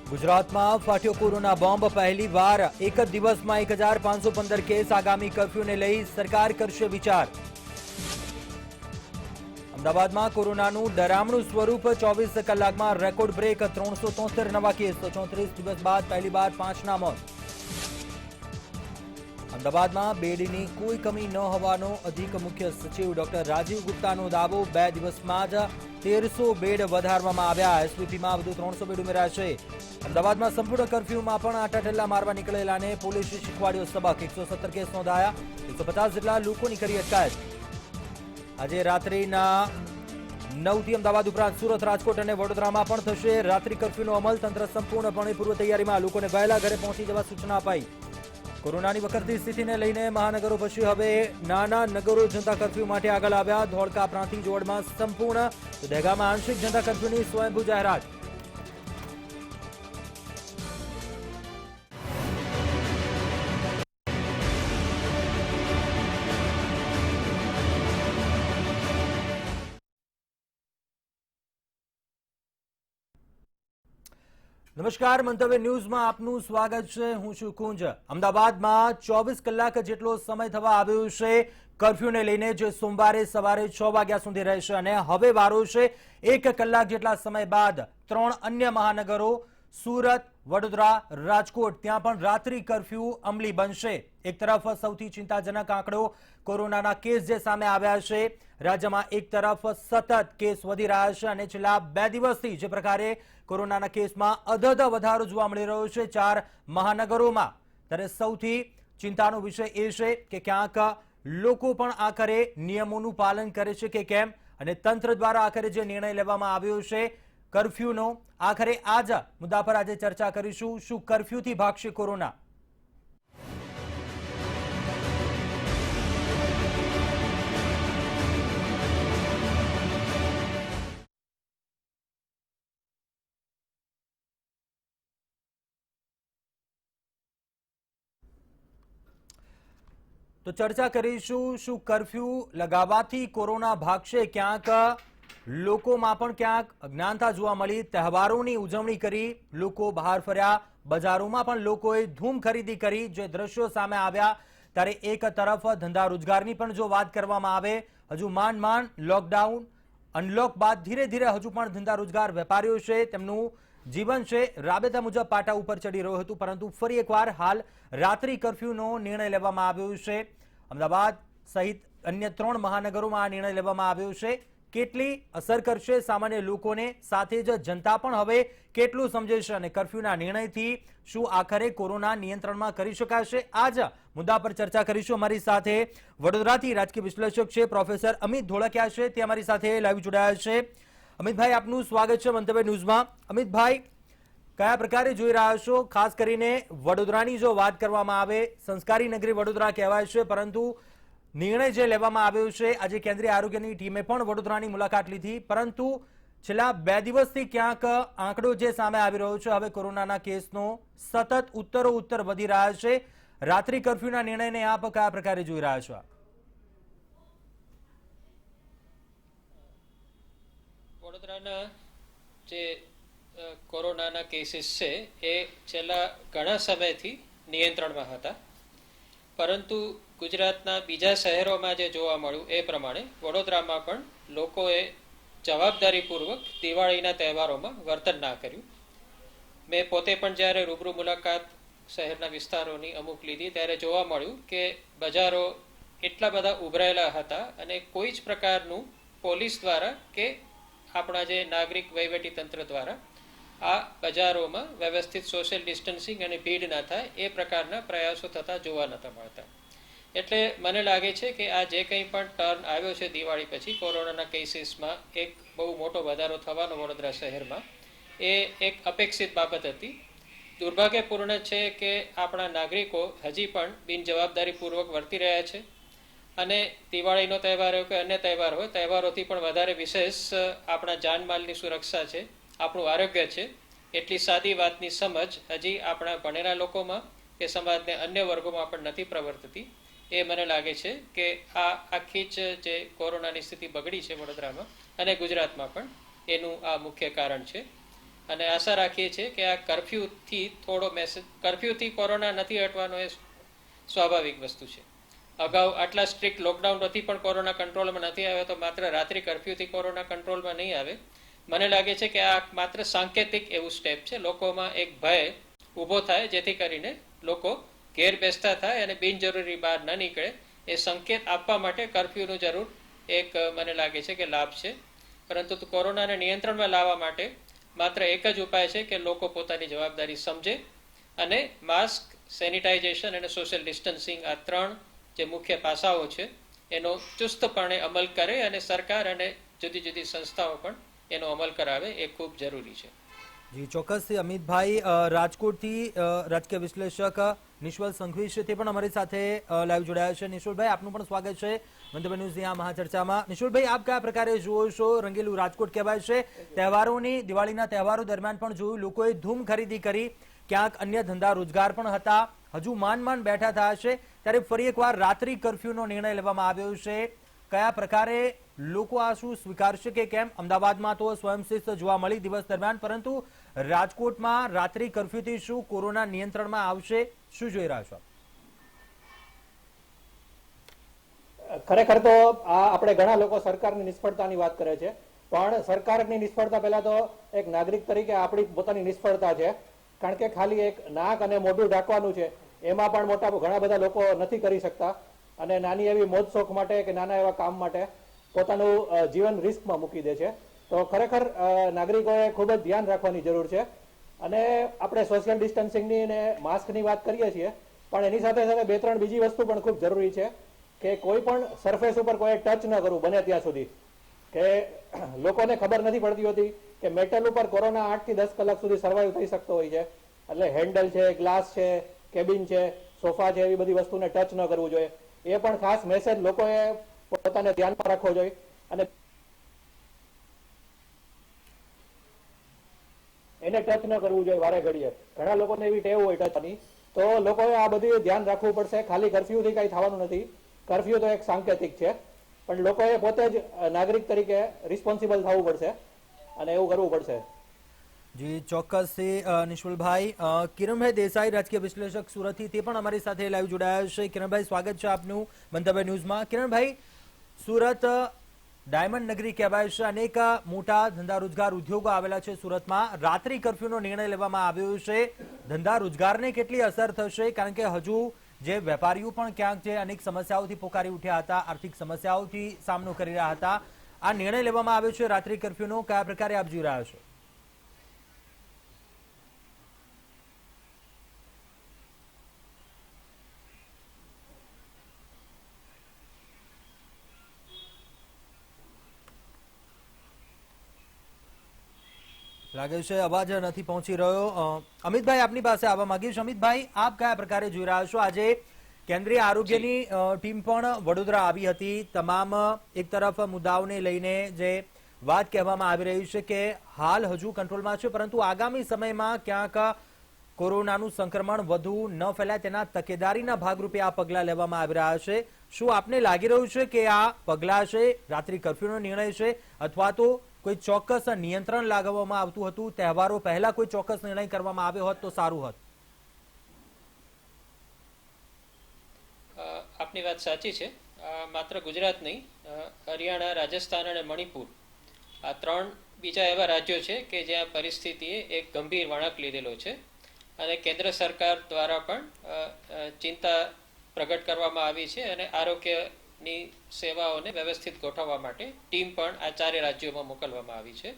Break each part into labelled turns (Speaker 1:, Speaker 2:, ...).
Speaker 1: ગુજરાતમાં ફાટ્યો corona bomb પહેલી વાર એક જ દિવસમાં 1515 કેસ આગામી કર્ફ્યુને લઈ સરકાર કરશે વિચાર અમદાવાદમાં કોરોનાનું ડરામણું સ્વરૂપ 24 કલાકમાં રેકોર્ડ બ્રેક 373 નવા કેસ તો 34 દિવસ બાદ પહેલીવાર 5ના મોત અમદાવાદમાં બેડની કોઈ કમી ન હોવાનો અધિક મુખ્ય સચિવ ડોક્ટર રાજીવ ગુપ્તાનો દાવો 2 દિવસમાં જ 1300 બેડ વધારવામાં આવ્યા એસવીપીમાં વધુ 300 બેડ ઉમેરાશે અમદાવાદમાં સંપૂર્ણ કર્ફ્યુમાં પણ આટા ઠેલ્લા મારવા નીકળેલાને પોલીસે શીખવાડ્યો સબક 117 કેસ નોંધાયા 150 જેટલા લોકોની કરી અટકાયત આજે રાત્રિના 9થી અમદાવાદ ઉપરાંત સુરત રાજકોટ અને વડોદરામાં પણ થશે રાત્રિ કર્ફ્યુનો અમલ તંત્ર સંપૂર્ણપણે પૂર્વ તૈયારીમાં લોકોને વહેલા ઘરે પહોંચી જવા સૂચના અપાઈ કોરોનાની વકરતી સ્થિતિને લઈને મહાનગરો પછી હવે નાના નગરો જનતા કર્ફ્યુ માટે આગળ આવ્યા ધોળકા પ્રાંતિક જોડમાં સંપૂર્ણ તો દહેગામમાં આંશિક જનતા કર્ફ્યુની સ્વયંભૂ જાહેરાત નમસ્કાર મંતવ્ય ન્યૂઝમાં આપનું સ્વાગત છે હું છું કુંજ અમદાવાદમાં 24 કલાક જેટલો સમય થવા આવ્યો છે કર્ફ્યુને લઈને જે સોમવારે સવારે 6 વાગ્યા સુધી રહેશે અને હવે વારો છે 1 કલાક જેટલા સમય બાદ 3 અન્ય મહાનગરો સુરત વડોદરા રાજકોટ ત્યાં પણ રાત્રિ કર્ફ્યુ અમલી બનશે એક તરફ સૌથી ચિંતાજનક આંકડો કોરોનાના કેસ જે સામે આવ્યા છે રાજ્યમાં એક તરફ સતત કેસ વધી રહ્યા છે અને છેલ્લા 2 દિવસથી જે પ્રકારે કોરોનાના કેસમાં અધધ વધારો જોવા મળી રહ્યો છે 4 મહાનગરોમાં ત્યારે સૌથી ચિંતાનો વિષય એ છે કે ક્યાંક લોકો પણ આખરે નિયમોનું પાલન કરે છે કે કેમ અને તંત્ર દ્વારા આખરે જે નિર્ણય લેવામાં આવ્યો છે કર્ફ્યુનો આખરે આ જ મુદ્દા પર આજે ચર્ચા કરીશું શું કર્ફ્યુથી ભાગશે કોરોના તો ચર્ચા કરીશું શું કર્ફ્યુ લગાવવાથી કોરોના ભાગશે ક્યાંક લોકોમાં પણ ક્યાંક અજ્ઞાનતા જોવા મળી તહેવારોની ઉજવણી કરી લોકો બહાર ફર્યા બજારોમાં પણ લોકોએ ધૂમ ખરીદી કરી જે દ્રશ્યો સામે આવ્યા ત્યારે એક તરફ ધંધા રોજગારની પણ જો વાત કરવામાં આવે હજુ માંડ લોકડાઉન અનલોક બાદ ધીરે ધીરે હજુ પણ ધંધા રોજગાર વેપારીઓ છે તેમનું જીવન છે રાબેતા મુજબ પાટા ઉપર ચડી રહ્યું હતું પરંતુ ફરી એકવાર હાલ રાત્રિ કર્ફ્યુનો નિર્ણય લેવામાં આવ્યો છે અમદાવાદ સહિત અન્ય 3 મહાનગરોમાં આ નિર્ણય લેવામાં આવ્યો છે કેટલી અસર કરશે સામાન્ય લોકોને સાથે જ જનતા પણ હવે કેટલું સમજે છે અને કર્ફ્યુના નિર્ણયથી શું આખરે કોરોના નિયંત્રણમાં કરી શકાશે આ જ મુદ્દા પર ચર્ચા કરીશું અમારી સાથે વડોદરાથી રાજકીય વિશ્લેષક છે પ્રોફેસર અમિત ધોળકિયા છે તે અમારી સાથે લાઈવ જોડાયા છે અમિતભાઈ આપનું સ્વાગત છે મંતવ્ય ન્યૂઝમાં અમિતભાઈ કયા પ્રકારે જોઈ રહ્યા છો ખાસ કરીને વડોદરાની જો વાત કરવામાં આવે સંસ્કારી નગરી વડોદરા કહેવાય છે પરંતુ નિર્ણય જે લેવામાં આવ્યો છે આજે કેન્દ્રીય આરોગ્યની ટીમે પણ વડોદરાની મુલાકાત લીધી પરંતુ છેલ્લા 2 દિવસથી ક્યાંક આંકડો જે સામે આવી રહ્યો છે હવે કોરોનાના કેસનો સતત ઉત્તર વધી રહ્યા છે રાત્રિ કર્ફ્યુના નિર્ણયને આપ કયા પ્રકારે જોઈ રહ્યા છો
Speaker 2: વડોદરાના જે કોરોનાના કેસીસ છે એ છેલ્લા ઘણા સમયથી નિયંત્રણમાં હતા પરંતુ ગુજરાતના બીજા શહેરોમાં જે જોવા મળ્યું એ પ્રમાણે વડોદરામાં પણ લોકોએ જવાબદારીપૂર્વક દિવાળીના તહેવારોમાં વર્તન ના કર્યું મેં પોતે પણ જ્યારે રૂબરૂ મુલાકાત શહેરના વિસ્તારોની અમુક લીધી ત્યારે જોવા મળ્યું કે બજારો એટલા બધા ઉભરાયેલા હતા અને કોઈ જ પ્રકારનું પોલીસ દ્વારા કે આપણા જે નાગરિક વહીવટીતંત્ર દ્વારા આ બજારોમાં વ્યવસ્થિત સોશિયલ ડિસ્ટન્સિંગ અને ભીડ ના થાય એ પ્રકારના પ્રયાસો થતા જોવા નહોતા મળતા એટલે મને લાગે છે કે આ જે કંઈ પણ ટર્ન આવ્યો છે દિવાળી પછી કોરોનાના કેસીસમાં એક બહુ મોટો વધારો થવાનો વડોદરા શહેરમાં એ એક અપેક્ષિત બાબત હતી દુર્ભાગ્યપૂર્ણ છે કે આપણા નાગરિકો હજી પણ બિનજવાબદારીપૂર્વક વર્તી રહ્યા છે અને દિવાળીનો તહેવાર હોય કે અન્ય તહેવાર હોય તહેવારોથી પણ વધારે વિશેષ આપણા જાનમાલની સુરક્ષા છે આપણું આરોગ્ય છે એટલી સાદી વાતની સમજ હજી આપણા ભણેલા લોકોમાં કે સમાજને અન્ય વર્ગોમાં પણ નથી પ્રવર્તતી એ મને લાગે છે કે આ આખી જ જે કોરોનાની સ્થિતિ બગડી છે વડોદરામાં અને ગુજરાતમાં પણ એનું આ મુખ્ય કારણ છે અને આશા રાખીએ છીએ કે આ કર્ફ્યુથી કોરોના નથી હટવાનો એ સ્વાભાવિક વસ્તુ છે. અગાઉ આટલા સ્ટ્રિક્ટ લોકડાઉનથી પણ કોરોના કંટ્રોલમાં નથી આવ્યો, તો માત્ર રાત્રિ કર્ફ્યુથી કોરોના કંટ્રોલમાં નહીં આવે. મને લાગે છે કે આ માત્ર સાંકેતિક એવું સ્ટેપ છે. લોકોમાં એક ભય ઊભો થાય જેથી કરીને લોકો ઘેર બેસતા થાય અને બિનજરૂરી બહાર ન નીકળે. એ સંકેત આપવા માટે કર્ફ્યુનું જરૂર એક મને લાગે છે કે લાભ છે. પરંતુ કોરોનાને નિયંત્રણમાં લાવવા માટે માત્ર એક જ ઉપાય છે કે લોકો પોતાની જવાબદારી સમજે અને માસ્ક, સેનિટાઇઝેશન અને સોશિયલ ડિસ્ટન્સિંગ, આ 3 જે મુખ્ય પાસાઓ છે એનો ચુસ્તપણે અમલ કરે અને સરકાર અને જુદી જુદી સંસ્થાઓ પણ એનો અમલ કરાવે, એ ખૂબ જરૂરી છે.
Speaker 1: જી ચોક્કસથી અમિતભાઈ, રાજકોટથી રાજકીય વિશ્લેષક નિશ્વલ સંઘવી છે, તે પણ અમારી સાથે લાઈવ જોડાયા છે. નિશુલભાઈ, આપનું પણ સ્વાગત છે મંતવ્ય ન્યૂઝની આ મહાચર્ચામાં. નિશુલભાઈ, આપ કયા પ્રકારે જુઓ છો? રંગેલું રાજકોટ કહેવાય છે. તહેવારોની, દિવાળીના તહેવારો દરમિયાન પણ જોયું લોકોએ ધૂમ ખરીદી કરી, ક્યાંક અન્ય ધંધા રોજગાર પણ હતા, હજુ માંડ બેઠા થયા છે, ત્યારે ફરી એકવાર રાત્રિ કર્ફ્યુનો નિર્ણય લેવામાં આવ્યો છે. કયા પ્રકારે લોકો આ શું સ્વીકારશે કે કેમ? અમદાવાદમાં તો સ્વયંશિસ્ત જોવા મળી દિવસ દરમિયાન, પરંતુ રાજકોટમાં રાત્રિ કર્ફ્યુથી શું કોરોના નિયંત્રણમાં આવશે? શું જોઈ રહ્યા છો?
Speaker 3: ખરેખર તો આ આપણે ઘણા લોકો સરકારની નિષ્ફળતાની વાત કરે છે, પણ સરકારની નિષ્ફળતા પહેલા તો એક નાગરિક તરીકે આપણી પોતાની નિષ્ફળતા છે. કારણ કે ખાલી એક નાક અને મોઢું ઢાંકવાનું છે, એમાં પણ ઘણા બધા લોકો નથી કરી શકતા અને નાની એવી મોજ શોખ માટે કે નાના એવા કામ માટે પોતાનું જીવન રિસ્કમાં મૂકી દે છે. તો ખરેખર નાગરિકોએ ખૂબ જ ધ્યાન રાખવાની જરૂર છે. અને આપણે સોશિયલ ડિસ્ટન્સિંગની ને માસ્કની વાત કરીએ છીએ, પણ એની સાથે સાથે 2-3 બીજી વસ્તુ પણ ખૂબ જરૂરી છે કે કોઈ પણ સરફેસ ઉપર કોઈ ટચ ન કરવું બને ત્યાં સુધી. કે લોકોને ખબર નથી પડતી હોતી કે મેટલ ઉપર કોરોના 8 થી 10 કલાક સુધી સર્વાઈવ થઈ શકતો હોય છે. એટલે હેન્ડલ છે, ગ્લાસ છે, કેબિન છે, સોફા છે, એવી બધી વસ્તુને ટચ ન કરવું જોઈએ. એ પણ ખાસ મેસેજ લોકોએ પોતાને ધ્યાનમાં રાખવો જોઈએ. અને એને ટચ ન કરવું જોઈએ વારે ઘડીએ. ઘણા લોકોને એવી ટેવ હોય ટચની, તો લોકોએ આ બધું ધ્યાન રાખવું પડશે. ખાલી કર્ફ્યુથી કઈ થવાનું નથી. કર્ફ્યુ તો એક સાંકેતિક છે, પણ લોકોએ પોતે જ નાગરિક તરીકે રિસ્પોન્સિબલ થવું પડશે અને એવું કરવું પડશે.
Speaker 1: જી ચોક્કસથી નિશુલભાઈ. કિરણભાઈ દેસાઈ, રાજકીય વિશ્લેષક સુરતથી, તે પણ અમારી સાથે લાઈવ જોડાયા છે. કિરણભાઈ, સ્વાગત છે આપનું મંતવ્ય ન્યૂઝમાં. કિરણભાઈ, સુરત ડાયમંડ નગરી કહેવાય છે, અનેક મોટા ધંધા રોજગાર ઉદ્યોગો આવેલા છે સુરતમાં. રાત્રિ કર્ફ્યુનો નિર્ણય લેવામાં આવ્યો છે, ધંધા રોજગારને કેટલી અસર થશે? કારણ કે હજુ જે વેપારીઓ પણ ક્યાંક જે અનેક સમસ્યાઓથી પોકારી ઉઠ્યા હતા, આર્થિક સમસ્યાઓથી સામનો કરી રહ્યા હતા, આ નિર્ણય લેવામાં આવ્યો છે રાત્રિ કર્ફ્યુનો, કયા પ્રકારે આપ જોઈ રહ્યા છો? લાગે છે અવાજ નથી પહોંચી રહ્યો. અમિતભાઈ, આપની પાસે આવવા માંગીશ. અમિતભાઈ, આપ કયા પ્રકારે જોઈ રહ્યા છો? આજે કેન્દ્રીય આરોગ્યની ટીમ પણ વડોદરા આવી હતી. તમામ એક તરફ મુદ્દાઓને લઈને જે વાત કહેવામાં આવી રહી છે કે હાલ હજુ કંટ્રોલમાં છે, પરંતુ આગામી સમયમાં ક્યાંક કોરોનાનું સંક્રમણ વધુ ન ફેલાય તેના તકેદારીના ભાગરૂપે આ પગલાં લેવામાં આવી રહ્યા છે. શું આપને લાગી રહ્યું છે કે આ પગલાં છે, રાત્રિ કર્ફ્યુનો નિર્ણય છે, અથવા તો કોઈ ચોક્કસ નિયંત્રણ લાગવામાં આવતું હતું, તહેવારો પહેલા કોઈ ચોક્કસ નિર્ણય કરવામાં આવ્યો હોત તો સારું હોત?
Speaker 2: આપની વાત સાચી છે. માત્ર ગુજરાત નહીં, હરિયાણા, રાજસ્થાન અને મણિપુર, આ 3 બીજા એવા રાજ્યો છે કે જ્યાં પરિસ્થિતિએ એક ગંભીર વળાંક લીધેલો છે અને કેન્દ્ર સરકાર દ્વારા પણ ચિંતા પ્રગટ કરવામાં આવી છે અને આરોગ્યની સેવાઓને વ્યવસ્થિત ગોઠવવા માટે ટીમ પણ આ 4 રાજ્યોમાં મોકલવામાં આવી છે.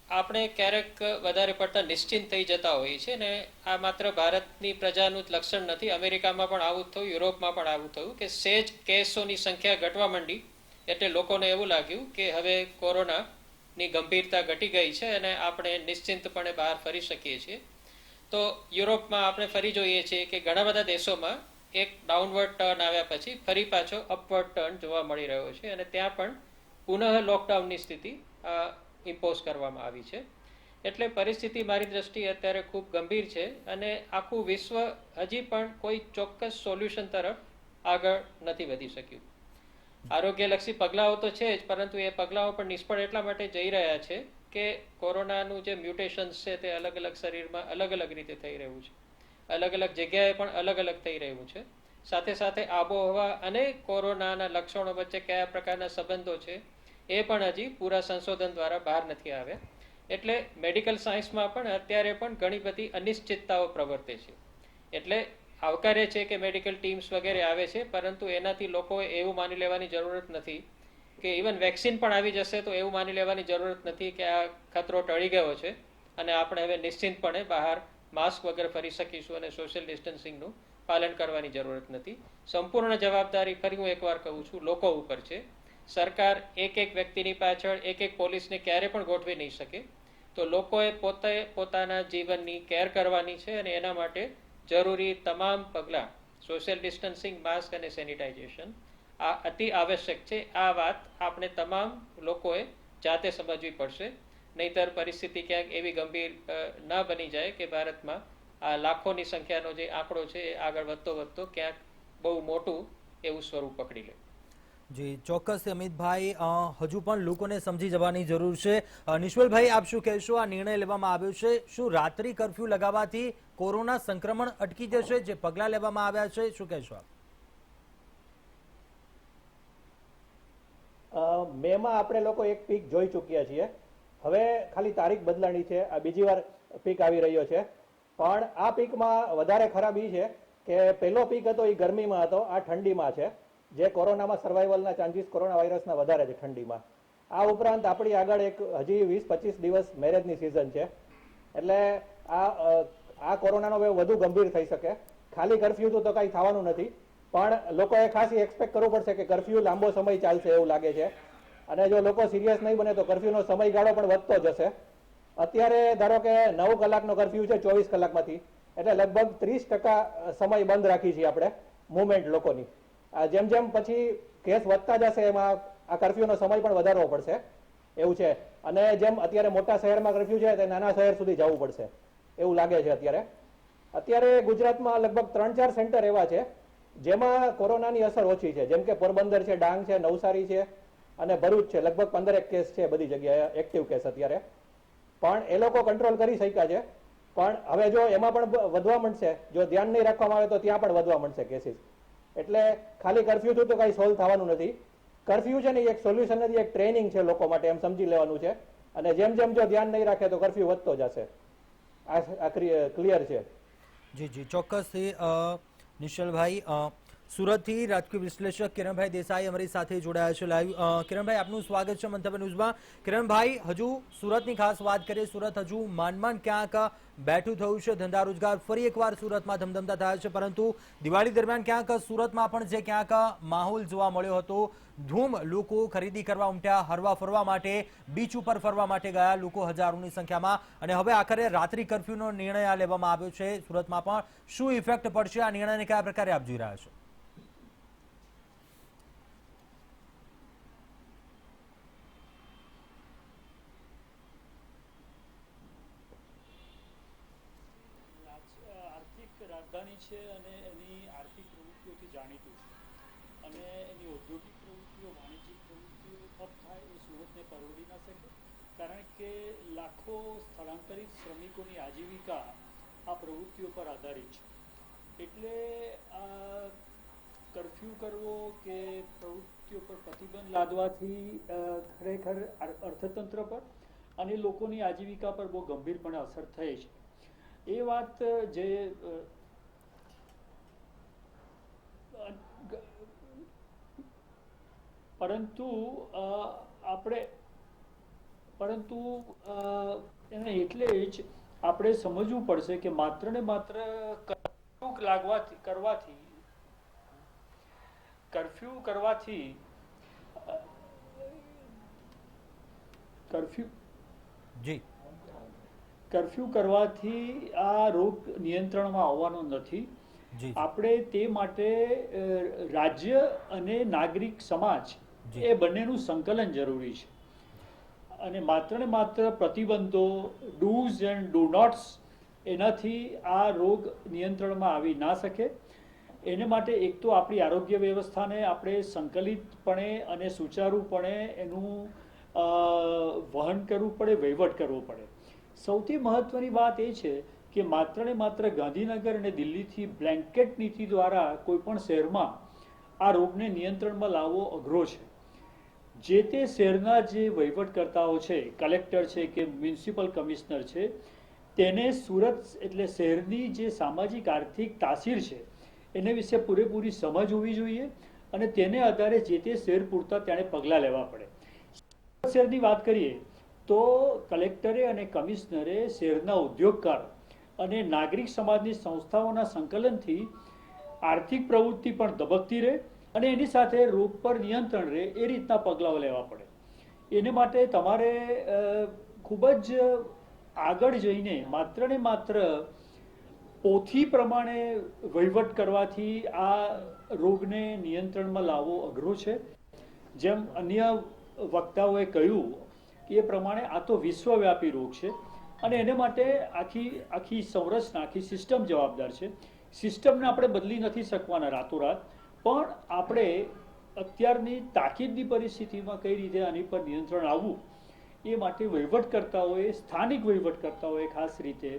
Speaker 2: આપણે ક્યારેક વધારે પડતા નિશ્ચિંત થઈ જતા હોઈએ છીએ ને આ માત્ર ભારતની પ્રજાનું જ લક્ષણ નથી. અમેરિકામાં પણ આવું થયું, યુરોપમાં પણ આવું થયું કે સેજ કેસોની સંખ્યા ઘટવા માંડી એટલે લોકોને એવું લાગ્યું કે હવે કોરોનાની ગંભીરતા ઘટી ગઈ છે અને આપણે નિશ્ચિંતપણે બહાર ફરી શકીએ છીએ. તો યુરોપમાં આપણે ફરી જોઈએ છીએ કે ઘણા બધા દેશોમાં એક ડાઉનવર્ડ ટર્ન આવ્યા પછી ફરી પાછો અપવર્ડ ટર્ન જોવા મળી રહ્યો છે અને ત્યાં પણ પુનઃ લોકડાઉનની સ્થિતિ ઇમ્પોઝ કરવામાં આવી છે. એટલે પરિસ્થિતિ મારી દ્રષ્ટિએ અત્યારે ખૂબ ગંભીર છે અને આખું વિશ્વ હજી પણ કોઈ ચોક્કસ સોલ્યુશન તરફ આગળ નથી વધી શક્યું. આરોગ્યલક્ષી પગલાઓ તો છે જ, પરંતુ એ પગલાઓ પણ નિષ્ફળ એટલા માટે જઈ રહ્યા છે કે કોરોનાનું જે મ્યુટેશન્સ છે તે અલગ અલગ શરીરમાં અલગ અલગ રીતે થઈ રહ્યું છે, અલગ અલગ જગ્યાએ પણ અલગ અલગ થઈ રહ્યું છે. સાથે સાથે આબોહવા અને કોરોનાના લક્ષણો વચ્ચે કયા પ્રકારના સંબંધો છે એ પણ હજી પૂરા સંશોધન દ્વારા બહાર નથી આવ્યા. એટલે મેડિકલ સાયન્સમાં પણ અત્યારે પણ ઘણી બધી અનિશ્ચિતતાઓ પ્રવર્તે છે. એટલે આવકારે છે કે મેડિકલ ટીમ્સ વગેરે આવે છે, પરંતુ એનાથી લોકોએ એવું માની લેવાની જરૂરત નથી કે ઇવન વેક્સિન પણ આવી જશે તો એવું માની લેવાની જરૂરત નથી કે આ ખતરો ટળી ગયો છે અને આપણે હવે નિશ્ચિંતપણે બહાર માસ્ક વગર ફરી શકીશું અને સોશિયલ ડિસ્ટન્સિંગનું પાલન કરવાની જરૂરત નથી. સંપૂર્ણ જવાબદારી ફરી હું એકવાર કહું છું લોકો ઉપર છે. સરકાર એક એક વ્યક્તિની પાછળ એક એક પોલીસને ક્યારે પણ ગોઠવી નહીં શકે. તો લોકોએ પોતે પોતાના જીવનની કેર કરવાની છે અને એના માટે જરૂરી તમામ પગલાં, સોશિયલ ડિસ્ટન્સિંગ, માસ્ક અને સેનિટાઇઝેશન આ અતિ આવશ્યક છે. આ વાત આપણે તમામ લોકોએ જાતે સમજવી પડશે, નહીતર પરિસ્થિતિ ક્યાંક એવી ગંભીર ન બની જાય કે ભારતમાં આ લાખોની સંખ્યાનો જે આંકડો છે એ આગળ વધતો ક્યાંક બહુ મોટું એવું સ્વરૂપ પકડી લે.
Speaker 1: જી ચોક્કસ અમિતભાઈ, હજુ પણ લોકોને સમજી જવાની જરૂર છે. નિશ્વલભાઈ, આપ શું કહેશો? આ નિર્ણય લેવામાં આવ્યો છે, શું રાત્રિ કર્ફ્યુ લગાવવાથી કોરોના સંક્રમણ અટકી જશે? જે પગલાં લેવામાં આવ્યા છે, શું કહેશો આપ?
Speaker 3: મેમાં આપણે લોકો એક પીક જોઈ ચૂક્યા છીએ. હવે ખાલી તારીખ બદલાણી છે, આ બીજી વાર પીક આવી રહ્યો છે. પણ આ પીકમાં વધારે ખરાબ એ છે કે પહેલો પીક હતો એ ગરમીમાં હતો, આ ઠંડીમાં છે. જે કોરોનામાં સર્વાઈવલના ચાન્સીસ કોરોના વાયરસના વધારે છે ઠંડીમાં. આ ઉપરાંત આપણી આગળ એક હજી 20-25 દિવસ મેરેજની સિઝન છે. એટલે આ કોરોનાનો વેવ વધુ ગંભીર થઈ શકે. ખાલી કર્ફ્યુ તો કાંઈ થવાનું નથી, પણ લોકોએ ખાસ એક્સપેક્ટ કરવું પડશે કે કર્ફ્યુ લાંબો સમય ચાલશે એવું લાગે છે. અને જો લોકો સિરિયસ નહીં બને તો કર્ફ્યુનો સમયગાળો પણ વધતો જશે. અત્યારે ધારો કે 9 કલાકનો કર્ફ્યુ છે 24 કલાકમાંથી, એટલે લગભગ 30% સમય બંધ રાખી છીએ આપણે મુવમેન્ટ લોકોની. જેમ જેમ પછી કેસ વધતા જશે એમાં આ કર્ફ્યુનો સમય પણ વધારવો પડશે એવું છે. અને જેમ અત્યારે મોટા શહેરમાં કર્ફ્યુ છે તે નાના શહેર સુધી જવું પડશે એવું લાગે છે. અત્યારે ગુજરાતમાં લગભગ 3-4 સેન્ટર એવા છે જેમાં કોરોનાની અસર ઓછી છે, જેમ કે પોરબંદર છે, ડાંગ છે, નવસારી છે અને ભરૂચ છે. લગભગ 15 કેસ છે બધી જગ્યાએ એક્ટિવ કેસ અત્યારે. પણ એ લોકો કંટ્રોલ કરી શક્યા છે. પણ હવે જો એમાં પણ વધવા માંડશે, જો ધ્યાન નહીં રાખવામાં આવે તો ત્યાં પણ વધવા માંડશે કેસીસ. એટલે ખાલી કર્ફ્યુથી તો કાંઈ સોલ્વ થવાનું નથી. કર્ફ્યુ છે ને એક સોલ્યુશન નથી, એક ટ્રેનિંગ છે લોકો માટે, એમ સમજી લેવાનું છે. અને જેમ જેમ જો ધ્યાન નહીં રાખે તો કર્ફ્યુ વધતો જશે. આ ક્લિયર છે.
Speaker 1: જી જી ચોક્કસથી નિશ્ચલભાઈ, સુરતથી રાજકીય વિશ્લેષક કિરણભાઈ દેસાઈ અમારી સાથે જોડાયા છે લાઈવ. કિરણભાઈ, આપનું સ્વાગત છે મંતવ્ય ન્યૂઝમાં. કિરણભાઈ, હજુ સુરતની ખાસ વાત કરીએ. સુરત હજુ માંડ ક્યાંક બેઠું થયું છે. ધંધા રોજગાર ફરી એકવાર સુરતમાં ધમધમતા થયા છે, પરંતુ દિવાળી દરમિયાન ક્યાંક સુરતમાં પણ જે ક્યાંક માહોલ જોવા મળ્યો હતો, ધૂમ લોકો ખરીદી કરવા ઉમટ્યા, હરવા ફરવા માટે, બીચ ઉપર ફરવા માટે ગયા લોકો હજારોની સંખ્યામાં. અને હવે આખરે રાત્રિ કર્ફ્યુનો નિર્ણય આ લેવામાં આવ્યો છે સુરતમાં પણ. શું ઇફેક્ટ પડશે આ નિર્ણયને, કયા પ્રકારે આપ જોઈ રહ્યા છો?
Speaker 4: રાજધાની છે અને એની આર્થિક પ્રવૃત્તિઓથી જાણીતું છે, અને એની ઔદ્યોગિક પ્રવૃત્તિઓ, વાણિજ્યિક પ્રવૃત્તિઓ ઠપ થાય એ સુરતને પરવડી ના શકે. કારણ કે લાખો સ્થળાંતરિત શ્રમિકોની આજીવિકા આ પ્રવૃત્તિઓ પર આધારિત છે. એટલે આ કર્ફ્યુ કરવો કે પ્રવૃત્તિઓ પર પ્રતિબંધ લાદવાથી ખરેખર અર્થતંત્ર પર અને લોકોની આજીવિકા પર બહુ ગંભીરપણે અસર થઈ છે. એ વાત જે પરંતુ એને એટલે જ આપણે સમજવું પડશે કે માત્ર ને માત્ર કર્ફ્યુ કરવાથી આ રોગ નિયંત્રણમાં આવવાનો નથી. આપણે તે માટે રાજ્ય અને નાગરિક સમાજ એ બંનેનું સંકલન જરૂરી છે. અને માત્ર ને માત્ર પ્રતિબંધો, ડૂઝ એન્ડ ડુ નોટ્સ, એનાથી આ રોગ નિયંત્રણમાં આવી ના શકે. એને માટે એક તો આપણી આરોગ્ય વ્યવસ્થાને આપણે સંકલિતપણે અને સુચારુપણે એનું વહન કરવું પડે, વહીવટ કરવો પડે. સૌથી મહત્વની વાત એ છે કે માત્ર ને માત્ર ગાંધીનગર અને દિલ્હીથી બ્લેન્કેટ નીતિ દ્વારા કોઈ પણ શહેરમાં આ રોગને નિયંત્રણમાં લાવવો અઘરો છે. જે તે શહેરના જે વહીવટકર્તાઓ છે, કલેક્ટર છે કે મ્યુનિસિપલ કમિશનર છે, તેને સુરત એટલે શહેરની જે સામાજિક આર્થિક તાસીર છે એને વિશે પૂરેપૂરી સમજ હોવી જોઈએ અને તેને આધારે જે તે શહેર પૂરતા તેણે પગલાં લેવા પડે. સુરત શહેરની વાત કરીએ તો કલેક્ટરે અને કમિશનરે શહેરના ઉદ્યોગકારો અને નાગરિક સમાજની સંસ્થાઓના સંકલનથી આર્થિક પ્રવૃત્તિ પણ ધબકતી રહે અને એની સાથે રોગ પર નિયંત્રણ રહે એ રીતના પગલાઓ લેવા પડે. એને માટે તમારે ખૂબ જ આગળ જઈને માત્ર ને માત્ર પોથી પ્રમાણે વહીવટ કરવાથી આ રોગને નિયંત્રણમાં લાવવો અઘરો છે. જેમ અન્ય વક્તાઓએ કહ્યું એ પ્રમાણે આ તો વિશ્વવ્યાપી રોગ છે અને એને માટે આખી સંરચના, આખી સિસ્ટમ જવાબદાર છે. સિસ્ટમને આપણે બદલી નથી શકવાના રાતોરાત, પણ આપણે અત્યારની તાકીદની પરિસ્થિતિમાં કઈ રીતે આની પર નિયંત્રણ આવવું એ માટે વહીવટકર્તાઓએ, સ્થાનિક વહીવટકર્તાઓએ ખાસ રીતે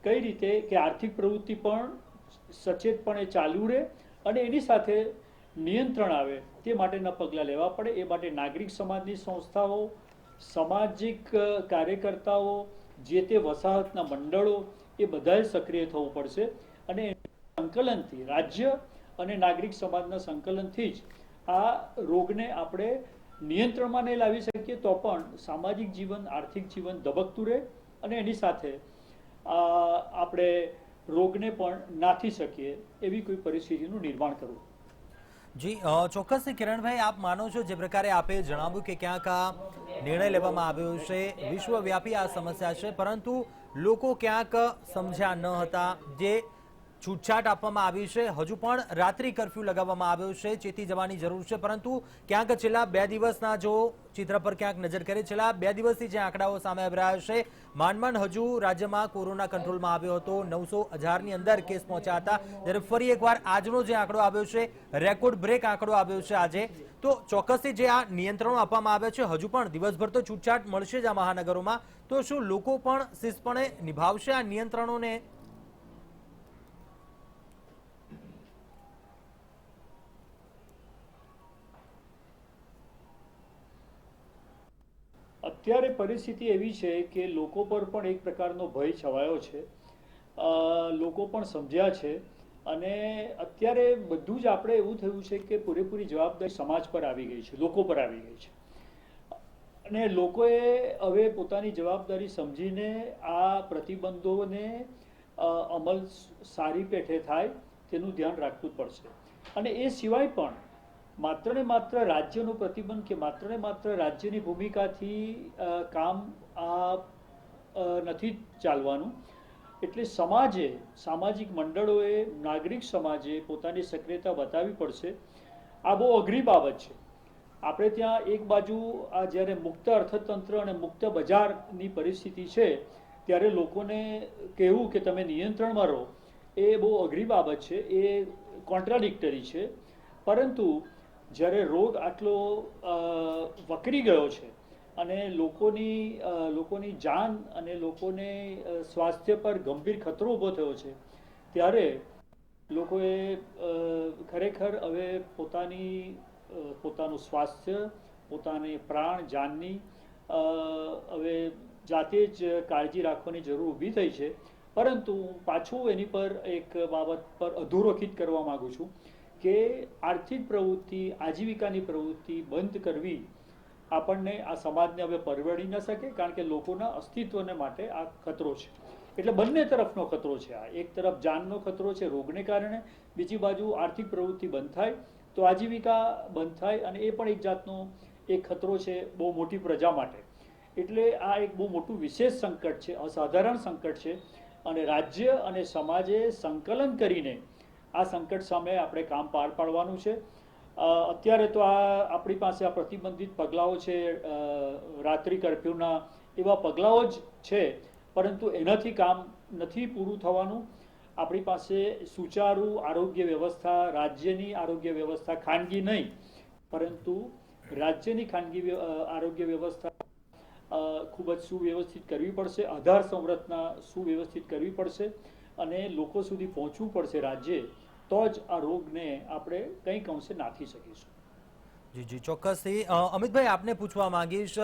Speaker 4: કઈ રીતે કે આર્થિક પ્રવૃત્તિ પણ સચેતપણે ચાલુ રહે અને એની સાથે નિયંત્રણ આવે તે માટેના પગલાં લેવા પડે. એ માટે નાગરિક સમાજની સંસ્થાઓ, સામાજિક કાર્યકર્તાઓ, જે તે વસાહતના મંડળો એ બધાએ સક્રિય થવું પડશે અને સંકલનથી, રાજ્ય અને નાગરિક સમાજના સંકલનથી જ આ રોગને આપણે નિયંત્રણમાં નહીં લાવી શકીએ તો પણ સામાજિક જીવન, આર્થિક જીવન ધબકતું રહે અને એની સાથે આપણે રોગને પણ નાથી શકીએ એવી કોઈ પરિસ્થિતિનું નિર્માણ કરવું.
Speaker 1: જી ચોક્કસથી કિરણભાઈ, આપ માનો છો જે પ્રકારે આપે જણાવ્યું કે ક્યાંક આ નિર્ણય લેવામાં આવ્યો છે, વિશ્વવ્યાપી આ સમસ્યા છે, પરંતુ લોકો ક્યાંક સમજ્યા ન હતા. જે છૂટછાટ આપવામાં આવી છે, હજુ પણ રાત્રિ કર્ફ્યુ લગાવવામાં આવ્યો છે, ચેતી જવાની જરૂર છે, પરંતુ ક્યાંક છેલ્લા 2 દિવસના જો ચિત્ર પર ક્યાંક નજર કરીએ, છેલ્લા 2 દિવસથી જે આંકડાઓ સામે આવી રહ્યા છે, માંડ હજુ રાજ્યમાં કોરોના કંટ્રોલમાં આવ્યો હતો, 900,000ની અંદર કેસ પહોંચ્યા હતા, જ્યારે ફરી એકવાર આજનો જે આંકડો આવ્યો છે, રેકોર્ડ બ્રેક આંકડો આવ્યો છે આજે. તો ચોક્કસથી જે આ નિયંત્રણો આપવામાં આવ્યા છે, હજુ પણ દિવસભર તો છૂટછાટ મળશે જ આ મહાનગરોમાં, તો શું લોકો પણ શિસ્તપણે નિભાવશે આ નિયંત્રણોને?
Speaker 4: અત્યારે પરિસ્થિતિ એવી છે કે લોકો પર પણ એક પ્રકારનો ભય છવાયો છે. લોકો પણ સમજ્યા છે અને અત્યારે બધું જ આપણે એવું થયું છે કે પૂરેપૂરી જવાબદારી સમાજ પર આવી ગઈ છે, લોકો પર આવી ગઈ છે અને લોકોએ હવે પોતાની જવાબદારી સમજીને આ પ્રતિબંધોને અમલ સારી પેઠે થાય તેનું ધ્યાન રાખવું પડશે. અને એ સિવાય પણ માત્ર ને માત્ર રાજ્યનો પ્રતિબંધ કે માત્ર ને માત્ર રાજ્યની ભૂમિકાથી કામ નથી ચાલવાનું. એટલે સમાજે, સામાજિક મંડળોએ, નાગરિક સમાજે પોતાની સક્રિયતા બતાવવી પડશે. આ બહુ અઘરી બાબત છે. આપણે ત્યાં એક બાજુ આ જ્યારે મુક્ત અર્થતંત્ર અને મુક્ત બજારની પરિસ્થિતિ છે ત્યારે લોકોને કહેવું કે તમે નિયંત્રણમાં રહો એ બહુ અઘરી બાબત છે, એ કોન્ટ્રાડિક્ટરી છે. પરંતુ જ્યારે રોગ આટલો વકરી ગયો છે અને લોકોની જાન અને લોકોને સ્વાસ્થ્ય પર ગંભીર ખતરો ઊભો થયો છે ત્યારે લોકોએ ખરેખર હવે પોતાનું સ્વાસ્થ્ય, પોતાની પ્રાણ, જાનની હવે જાતે જ કાળજી રાખવાની જરૂર ઊભી થઈ છે. પરંતુ પાછું એની પર એક બાબત પર અધોરેખિત કરવા માગું છું કે આર્થિક પ્રવૃત્તિ, આજીવિકાની પ્રવૃત્તિ બંધ કરવી આપણને, આ સમાજને હવે પરવડી ન શકે, કારણ કે લોકોના અસ્તિત્વને માટે આ ખતરો છે. એટલે બંને તરફનો ખતરો છે. આ એક તરફ જાનનો ખતરો છે રોગને કારણે, બીજી બાજુ આર્થિક પ્રવૃત્તિ બંધ થાય તો આજીવિકા બંધ થાય અને એ પણ એક જાતનો એક ખતરો છે બહુ મોટી પ્રજા માટે. એટલે આ એક બહુ મોટું વિશેષ સંકટ છે, અસાધારણ સંકટ છે અને રાજ્ય અને સમાજે સંકલન કરીને આ સંકટ સામે આપણે કામ પાર પાડવાનું છે. અત્યારે તો આપણી પાસે આ પ્રતિબંધિત પગલાઓ છે, રાત્રિ કર્ફ્યુના એવા પગલાઓ જ છે, પરંતુ એનાથી કામ નથી પૂરું થવાનું. આપણી પાસે સુચારુ આરોગ્ય વ્યવસ્થા, રાજ્યની આરોગ્ય વ્યવસ્થા, ખાનગી નહીં પરંતુ રાજ્યની ખાનગી આરોગ્ય વ્યવસ્થા ખૂબ જ સુવ્યવસ્થિત કરવી પડશે, આધાર સંરચના સુવ્યવસ્થિત કરવી પડશે અને લોકો સુધી પહોંચવું પડશે રાજ્યે, તો જ આ રોગને આપણે કંઈક અંશે નાથી શકીશું.
Speaker 1: જી જી ચોક્કસથી અમિતભાઈ આપને પૂછવા માંગીશ,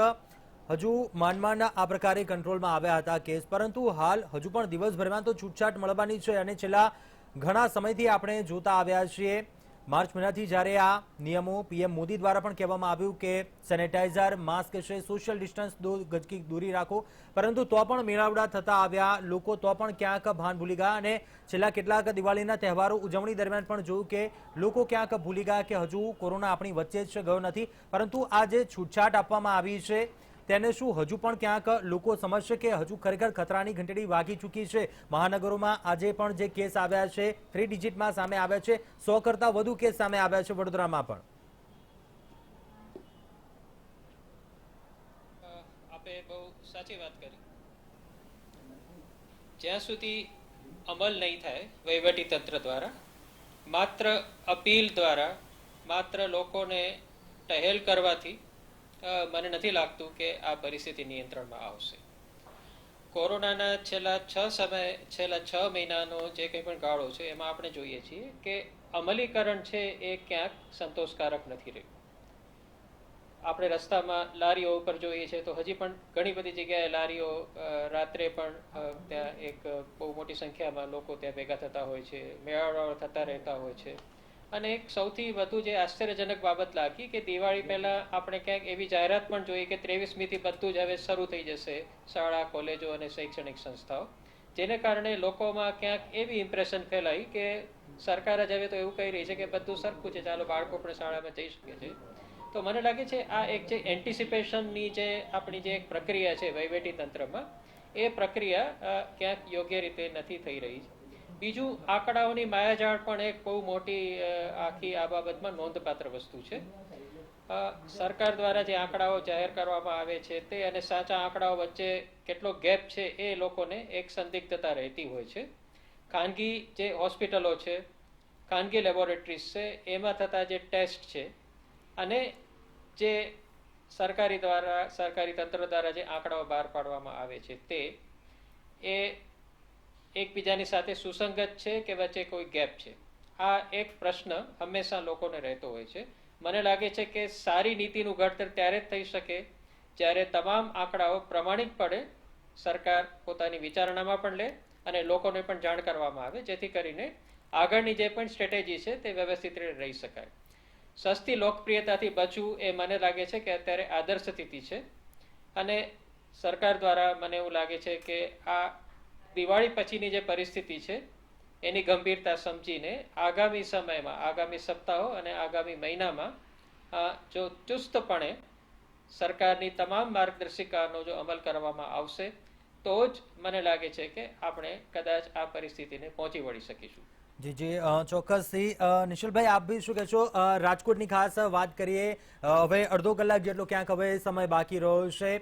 Speaker 1: હજુ માંડ આ પ્રકારે કંટ્રોલમાં આવ્યા હતા કેસ, પરંતુ હાલ હજુ પણ દિવસભરમાં તો છૂટછાટ મળવાની છે અને છેલ્લા ઘણા સમયથી આપણે જોતા આવ્યા છીએ માર્ચ મહિનાથી જ્યારે આ નિયમો પીએમ મોદી દ્વારા પણ કહેવામાં આવ્યું કે સેનેટાઇઝર, માસ્ક છે, સોશિયલ ડિસ્ટન્સ, 2 ગજ કી દૂરી રાખો, પરંતુ તો પણ મેળાવડા થતા આવ્યા, લોકો તો પણ ક્યાંક ભાન ભૂલી ગયા અને છેલ્લા કેટલાક દિવાળીના તહેવારો ઉજવણી દરમિયાન પણ જોયું કે લોકો ક્યાંક ભૂલી ગયા કે હજુ કોરોના આપણી વચ્ચે જ ગયો નથી, પરંતુ આ જે છૂટછાટ આપવામાં આવી છે તેને શું હજુ પણ ક્યાંક લોકો સમજશે કે હજુ ખરેખર ખતરાની ઘંટડી વાગી ચૂકી છે? મહાનગરોમાં આજે પણ જે કેસ આવ્યા છે 3 ડિજિટમાં સામે આવ્યા છે, 100 કરતા વધુ કેસ સામે આવ્યા છે વડોદરામાં પણ.
Speaker 2: આપે બહુ સાચી વાત કરી. જ્યાં સુધી અમલ નહીં થાય વહીવટી તંત્ર દ્વારા, માત્ર અપીલ દ્વારા, માત્ર લોકોને ટહેલ કરવાથી મને નથી લાગતું કે આ પરિસ્થિતિ નિયંત્રણમાં આવશે. કોરોનાના છેલ્લા 6 મહિનાનો જે કંઈ પણ ગાળો છે એમાં આપણે જોઈએ છીએ કે અમલીકરણ છે એ ક્યાંક સંતોષકારક નથી રહ્યું. આપણે રસ્તામાં લારીઓ ઉપર જોઈએ છે તો હજી પણ ઘણી બધી જગ્યાએ લારીઓ રાત્રે પણ ત્યાં એક બહુ મોટી સંખ્યામાં લોકો ત્યાં ભેગા થતા હોય છે, મેળાવડાઓ થતા રહેતા હોય છે. અને એક સૌથી વધુ જે આશ્ચર્યજનક બાબત લાગી કે દિવાળી પહેલા આપણે ક્યાંક એવી જાહેરાત પણ જોઈ કે 23મીથી બધું જ હવે શરૂ થઈ જશે, શાળા, કોલેજો અને શૈક્ષણિક સંસ્થાઓ, જેને કારણે લોકોમાં ક્યાંક એવી ઇમ્પ્રેશન ફેલાઈ કે સરકાર જ હવે તો એવું કહી રહી છે કે બધું સરખું છે, ચાલો બાળકો પણ શાળામાં જઈ શકે છે. તો મને લાગે છે આ એક જે એન્ટિસિપેશનની જે આપણી જે એક પ્રક્રિયા છે વહીવટી તંત્રમાં, એ પ્રક્રિયા ક્યાંક યોગ્ય રીતે નથી થઈ રહી. બીજું, આંકડાઓની માયાજાળ પણ એક બહુ મોટી આખી આ બાબતમાં નોંધપાત્ર વસ્તુ છે. સરકાર દ્વારા જે આંકડાઓ જાહેર કરવામાં આવે છે તે અને સાચા આંકડાઓ વચ્ચે કેટલો ગેપ છે એ લોકોને એક સંદિગ્ધતા રહેતી હોય છે. ખાનગી જે હોસ્પિટલો છે, ખાનગી લેબોરેટરીઝ છે, એમાં થતા જે ટેસ્ટ છે અને જે સરકારી તંત્ર દ્વારા જે આંકડાઓ બહાર પાડવામાં આવે છે તે એ એકબીજાની સાથે સુસંગત છે કે વચ્ચે કોઈ ગેપ છે? આ એક પ્રશ્ન હંમેશા લોકોને રહેતો હોય છે. મને લાગે છે કે સારી નીતિનું ઘડતર ત્યારે જ થઈ શકે જ્યારે તમામ આંકડાઓ પ્રમાણિકપણે સરકાર પોતાની વિચારણામાં પણ લે અને લોકોને પણ જાણ કરવામાં આવે, જેથી કરીને આગળની જે પણ સ્ટ્રેટેજી છે તે વ્યવસ્થિત રીતે રહી શકાય. સસ્તી લોકપ્રિયતાથી બચવું એ મને લાગે છે કે અત્યારે આદર્શ સ્થિતિ છે અને સરકાર દ્વારા મને એવું લાગે છે કે આ દિવાળી પછીની જે પરિસ્થિતિ છે એની ગંભીરતા સમજીને આગામી સમયમાં, આગામી સપ્તાહો અને આગામી મહિનામાં જો ચુસ્તપણે સરકારની તમામ માર્ગદર્શિકાનો જો અમલ કરવામાં આવશે તો જ મને લાગે છે કે આપણે કદાચ આ પરિસ્થિતિને પહોંચી વળી શકીશું.
Speaker 1: જી જી ચોક્કસથી. નિશિલભાઈ આપ બી શું કહેશો? રાજકોટની ખાસ વાત કરીએ, હવે અડધો કલાક જેટલો ક્યાંક હવે સમય બાકી રહ્યો છે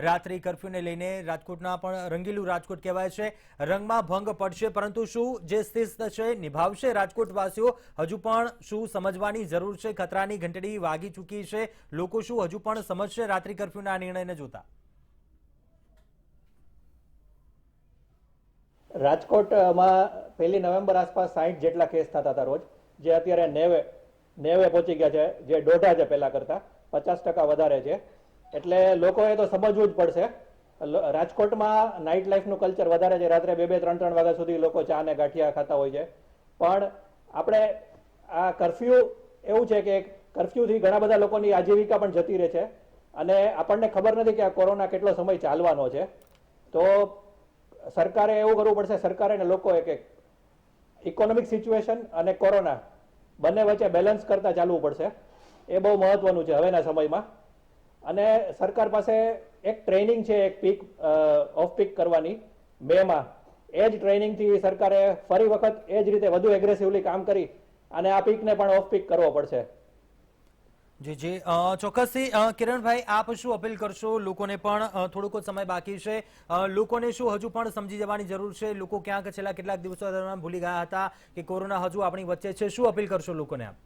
Speaker 1: રાત્રિ કર્ફ્યુને લઈને. રાજકોટના પણ રંગીલું રાજકોટ કહેવાય છે, રંગમાં ભંગ પડશે, પરંતુ શું જે શિસ્ત છે નિભાવશે રાજકોટવાસીઓ? હજુ પણ શું સમજવાની જરૂર છે? ખતરાની ઘંટડી વાગી ચૂકી છે, લોકો શું હજુ પણ સમજશે રાત્રિ કર્ફ્યુના નિર્ણયને જોતા?
Speaker 3: રાજકોટમાં 1 નવેમ્બર આસપાસ 60 જેટલા કેસ થતા હતા રોજ, જે અત્યારે 90 પહોંચી ગયા છે, જે દોઢા છે પહેલા કરતા 50% વધારે છે. એટલે લોકોએ તો સમજવું જ પડશે. રાજકોટમાં નાઇટ લાઈફનું કલ્ચર વધારે છે, રાત્રે 2-3 વાગ્યા સુધી લોકો ચા ને ગાંઠિયા ખાતા હોય છે. પણ આપણે આ કર્ફ્યુ એવું છે કે કર્ફ્યુથી ઘણા બધા લોકોની આજીવિકા પણ જતી રહે છે અને આપણને ખબર નથી કે આ કોરોના કેટલો સમય ચાલવાનો છે. તો સરકારે એવું કરવું પડશે, સરકારે અને લોકોએ કે ઇકોનોમિક સિચ્યુએશન અને કોરોના બંને વચ્ચે બેલેન્સ કરતા ચાલવું પડશે. એ બહુ મહત્વનું છે હવેના સમયમાં. અને સરકાર પાસે એક ટ્રેનિંગ છે, એક પીક ઓફ પીક કરવાની મેમાં. એ જ ટ્રેનિંગથી સરકારે ફરી વખત એ જ રીતે વધુ એગ્રેસિવલી કામ કરી અને આ પીકને પણ ઓફ પીક કરવો પડશે.
Speaker 1: જી જી ચોક્કસથી. કિરણભાઈ આપ શું અપીલ કરશો? લોકોને પણ થોડોક સમય બાકી છે, લોકોને શું હજુ પણ સમજી જવાની જરૂર છે? લોકો ક્યાંક છેલ્લા કેટલાક દિવસો દરમિયાન ભૂલી ગયા હતા કે કોરોના હજુ આપણી વચ્ચે છે. શું અપીલ કરશો લોકોને આપ?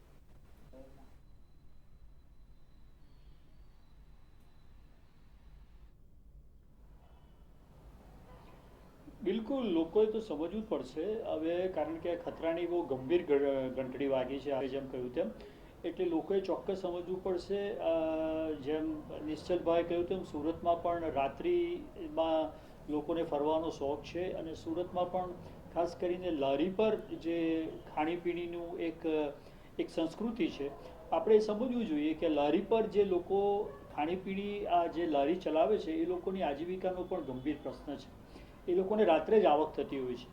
Speaker 4: બિલકુલ લોકોએ તો સમજવું જ પડશે હવે, કારણ કે ખતરાની બહુ ગંભીર ઘંટડી વાગી છે આપણે જેમ કહ્યું તેમ, એટલે લોકોએ ચોક્કસ સમજવું પડશે. જેમ નિશ્ચલભાઈ કહ્યું તેમ સુરતમાં પણ રાત્રિમાં લોકોને ફરવાનો શોખ છે અને સુરતમાં પણ ખાસ કરીને લારી પર જે ખાણીપીણીનું એક સંસ્કૃતિ છે. આપણે સમજવું જોઈએ કે લારી પર જે લોકો ખાણીપીણી આ જે લારી ચલાવે છે એ લોકોની આજીવિકાનો પણ ગંભીર પ્રશ્ન છે. એ લોકોને રાત્રે જ આવક થતી હોય છે.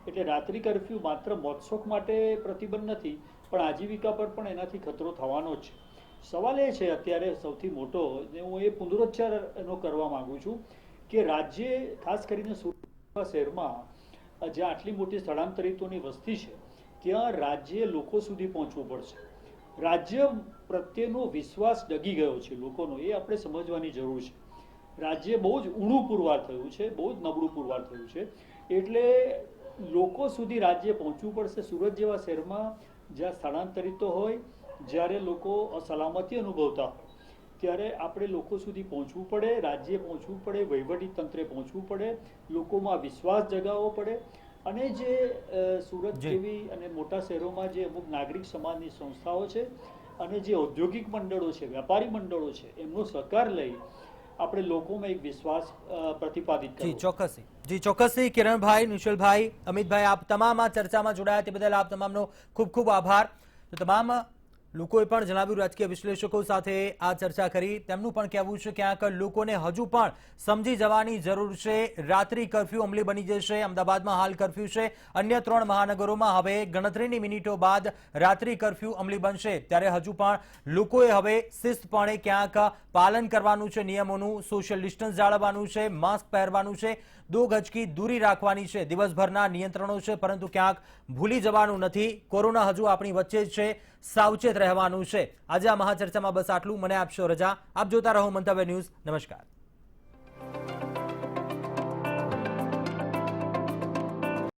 Speaker 4: એટલે રાત્રિ કર્ફ્યુ માત્ર મોજશોખ માટે પ્રતિબંધ નથી, પણ આજીવિકા પર પણ એનાથી ખતરો થવાનો જ છે. સવાલ એ છે અત્યારે સૌથી મોટો, ને હું એ પુનરોચ્ચાર એનો કરવા માંગુ છું કે રાજ્ય ખાસ કરીને સુરત શહેરમાં જ્યાં આટલી મોટી સ્થળાંતરિતોની વસ્તી છે ત્યાં રાજ્ય લોકો સુધી પહોંચવું પડશે. રાજ્ય પ્રત્યેનો વિશ્વાસ ડગી ગયો છે લોકોનો, એ આપણે સમજવાની જરૂર છે. રાજ્ય બહુ જ ઊણું પુરવાર થયું છે, બહુ જ નબળું પુરવાર થયું છે. એટલે લોકો સુધી રાજ્ય પહોંચવું પડશે. સુરત જેવા શહેરમાં જ્યાં સ્થળાંતરિતો હોય, જ્યારે લોકો અસલામતી અનુભવતા હોય, ત્યારે આપણે લોકો સુધી પહોંચવું પડે, રાજ્ય પહોંચવું પડે, વહીવટી તંત્રે પહોંચવું પડે, લોકોમાં વિશ્વાસ જગાવવો પડે. અને જે સુરત જેવી અને મોટા શહેરોમાં જે અમુક નાગરિક સમાજની સંસ્થાઓ છે અને જે ઔદ્યોગિક મંડળો છે, વેપારી મંડળો છે, એમનો સહકાર લઈ આપણે લોકોમાં એક વિશ્વાસ પ્રતિપાદિત કરવો.
Speaker 1: જી ચોક્કસથી કિરણભાઈ, નિશલભાઈ, અમિતભાઈ, આપ તમામ આ ચર્ચામાં જોડાયા તે બદલ આપ તમામનો ખૂબ ખૂબ આભાર. તો તમામ લોકોએ પણ જણાવ્યું, રાજકીય વિશ્લેષકો સાથે આ ચર્ચા કરી, તેમનું પણ કહેવું છે ક્યાંક લોકોને હજુ પણ સમજી જવાની જરૂર છે. રાત્રિ કર્ફ્યુ અમલી બની જશે. અમદાવાદમાં હાલ કર્ફ્યુ છે, અન્ય 3 મહાનગરોમાં હવે ગણતરીની મિનિટો બાદ રાત્રિ કર્ફ્યુ અમલી બનશે. ત્યારે હજુ પણ લોકોએ હવે શિસ્તપણે ક્યાંક પાલન કરવાનું છે, નિયમોનું સોશિયલ ડિસ્ટન્સ જાળવવાનું છે, માસ્ક પહેરવાનું છે, 2 ગજ કી દૂરી રાખવાની છે. દિવસભરના નિયંત્રણો છે, પરંતુ ક્યાંક ભૂલી જવાનું નથી. કોરોના હજુ આપણી વચ્ચે જ છે, સાવચેત રહેવાનું છે. આજે આ મહાચર્ચામાં બસ આટલું. મને આપશો રજા. આપ જોતા રહો મંતવ્ય ન્યૂઝ. નમસ્કાર.